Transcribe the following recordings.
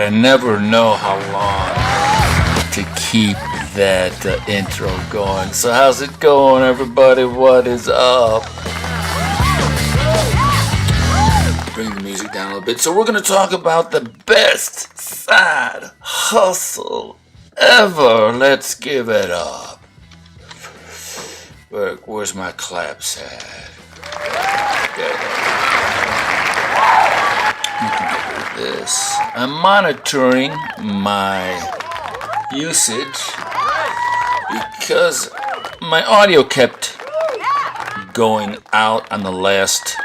I never know how long to keep that intro going. So how's it going, everybody? What is up? Bring the music down a little bit. So we're going to talk about the best side hustle ever. Let's give it up. Where's my claps at? This. I'm monitoring my usage because my audio kept going out on the last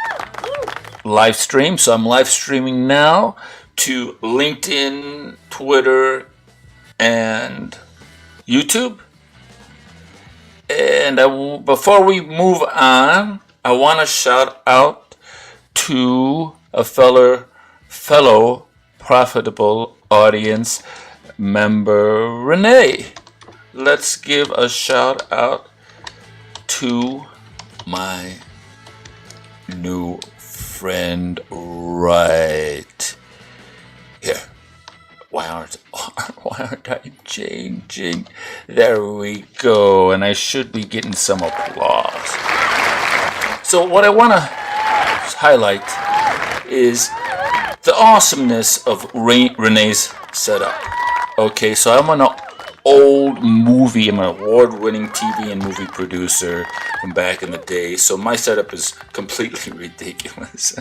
live stream. So I'm live streaming now to LinkedIn, Twitter, and YouTube. And before we move on, I want to shout out to a fellow profitable audience member, Renee. Let's give a shout out to my new friend right here. Why aren't I changing? There we go. And I should be getting some applause. So what I want to highlight is the awesomeness of Renee's setup. Okay, so I'm an old movie, I'm an award-winning TV and movie producer from back in the day, so my setup is completely ridiculous.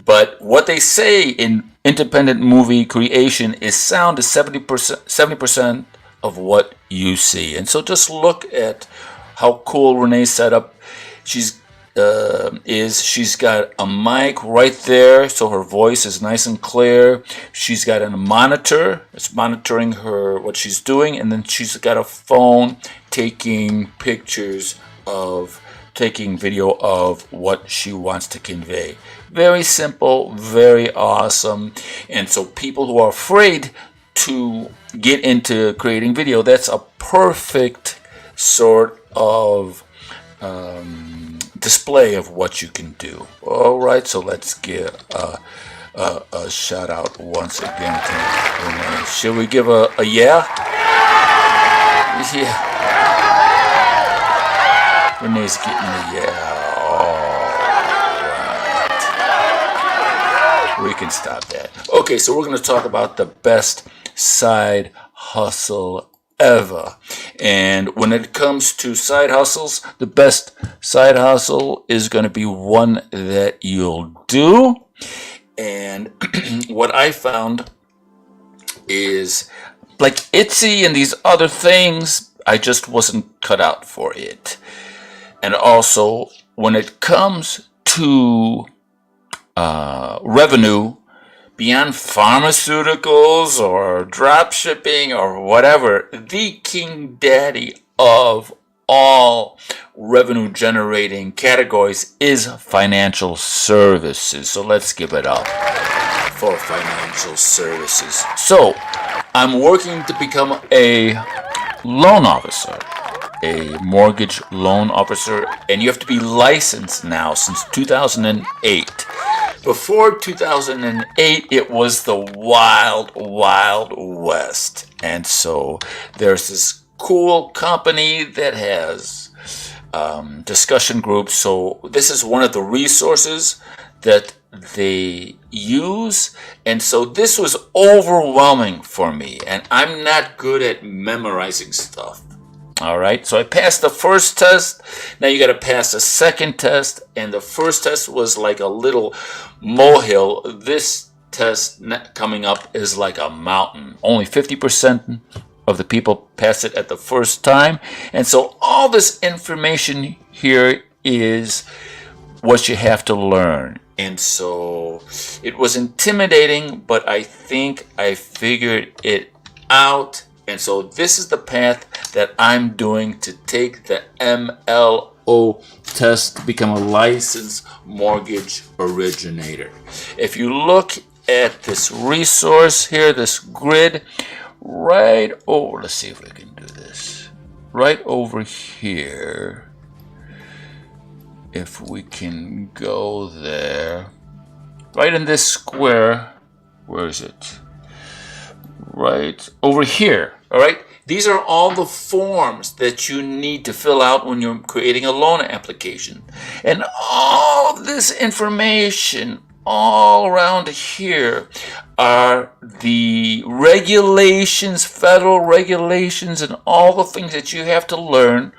But what they say in independent movie creation is sound is 70% of what you see. And so just look at how cool Renee's setup. She's got a mic right there, so her voice is nice and clear. She's got a monitor, it's monitoring her what she's doing, and then she's got a phone taking video of what she wants to convey. Very simple, very awesome. And so people who are afraid to get into creating video, that's a perfect sort of display of what you can do. All right, so let's give a shout out once again to Renee. Should we give a yeah? Yeah. Renee's getting a yeah. All right. We can stop that. Okay, so we're going to talk about the best side hustle ever. And when it comes to side hustles, the best side hustle is going to be one that you'll do. And what I found is, like Etsy and these other things, I just wasn't cut out for it. And also, when it comes to revenue, beyond pharmaceuticals or drop shipping or whatever, the king daddy of all revenue generating categories is financial services. So let's give it up for financial services. So I'm working to become a loan officer, a mortgage loan officer, and you have to be licensed now since 2008. Before 2008, it was the wild, wild west. And so there's this cool company that has discussion groups. So this is one of the resources that they use. And so this was overwhelming for me. And I'm not good at memorizing stuff. All right, so I passed the first test. Now you got to pass the second test, and the first test was like a little molehill. This test coming up is like a mountain. Only 50% of the people pass it at the first time. And so all this information here is what you have to learn. And so it was intimidating, but I think I figured it out. And so this is the path that I'm doing to take the MLO test to become a licensed mortgage originator. If you look at this resource here, this grid, right over, let's see if we can do this, right over here, if we can go there, right in this square, where is it? right over here. All right. These are all the forms that you need to fill out when you're creating a loan application. And all of this information all around here are the regulations, federal regulations, and all the things that you have to learn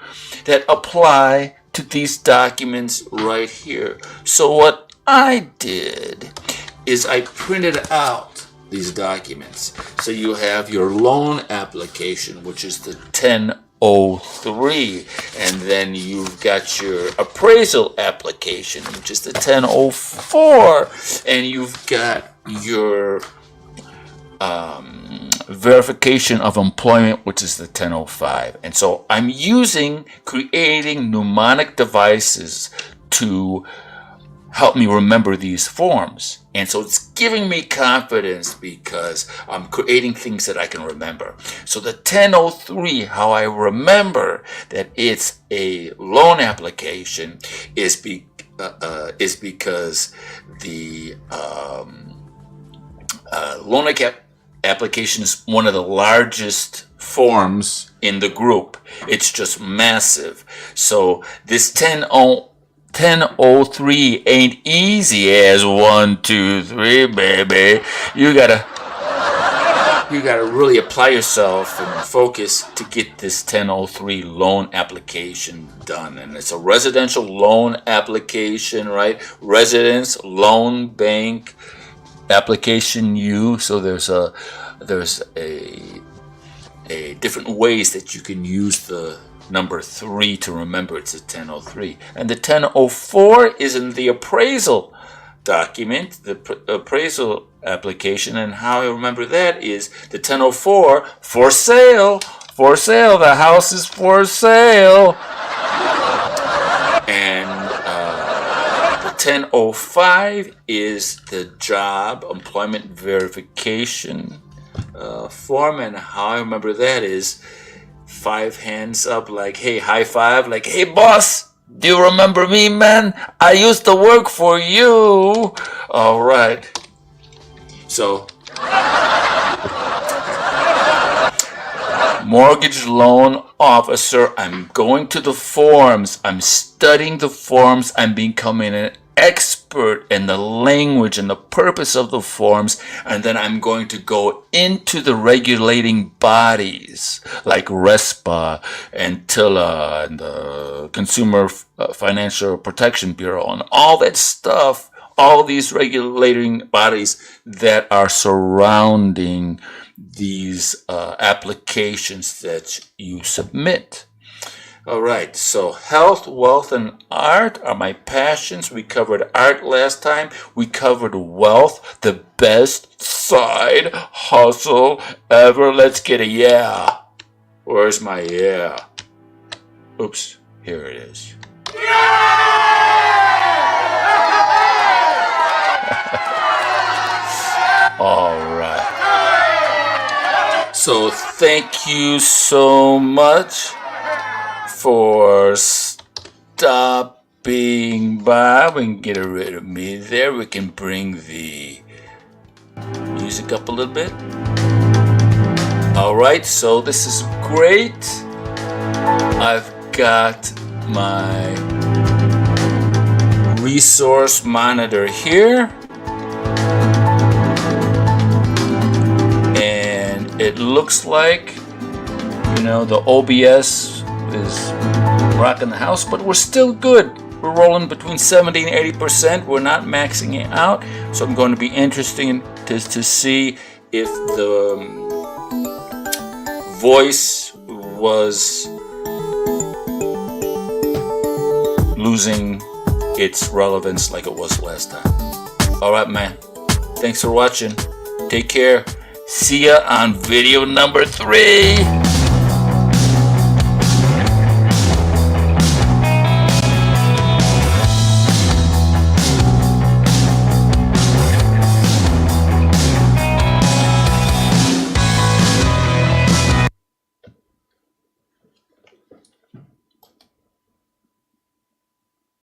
that apply to these documents right here. So what I did is I printed out these documents. So you have your loan application, which is the 1003, and then you've got your appraisal application, which is the 1004, and you've got your verification of employment, which is the 1005. And so I'm creating mnemonic devices to help me remember these forms. And so it's giving me confidence because I'm creating things that I can remember. So the 1003, how I remember that it's a loan application is because the loan application is one of the largest forms in the group. It's just massive. So this 1003 ain't easy as 1, 2, 3, baby. You gotta really apply yourself and focus to get this 1003 loan application done. And it's a residential loan application, right? Residence loan bank application U. So there's a different ways that you can use the number 3 to remember it's a 1003. And the 1004 is in the appraisal document, the appraisal application, and how I remember that is the 1004, for sale, the house is for sale. And the 1005 is the job employment verification form, and how I remember that is 5 hands up, like, hey, high five, like, hey, boss, do you remember me, man? I used to work for you. All right. So, mortgage loan officer, I'm going to the forms. I'm studying the forms. I'm becoming an expert in the language and the purpose of the forms, and then I'm going to go into the regulating bodies like RESPA and TILA and the Consumer Financial Protection Bureau and all that stuff, all these regulating bodies that are surrounding these applications that you submit. All right, so health, wealth, and art are my passions. We covered art last time. We covered wealth, the best side hustle ever. Let's get a yeah. Where's my yeah? Oops, here it is. All right. So thank you so much for stopping by. We can get rid of me there. We can bring the music up a little bit. All right, so this is great. I've got my resource monitor here, and it looks like, the OBS is rocking the house, but we're still good. We're rolling between 70 and 80%. We're not maxing it out, so I'm going to be interested to see if the voice was losing its relevance like it was last time. All right, man. Thanks for watching. Take care. See ya on video number 3.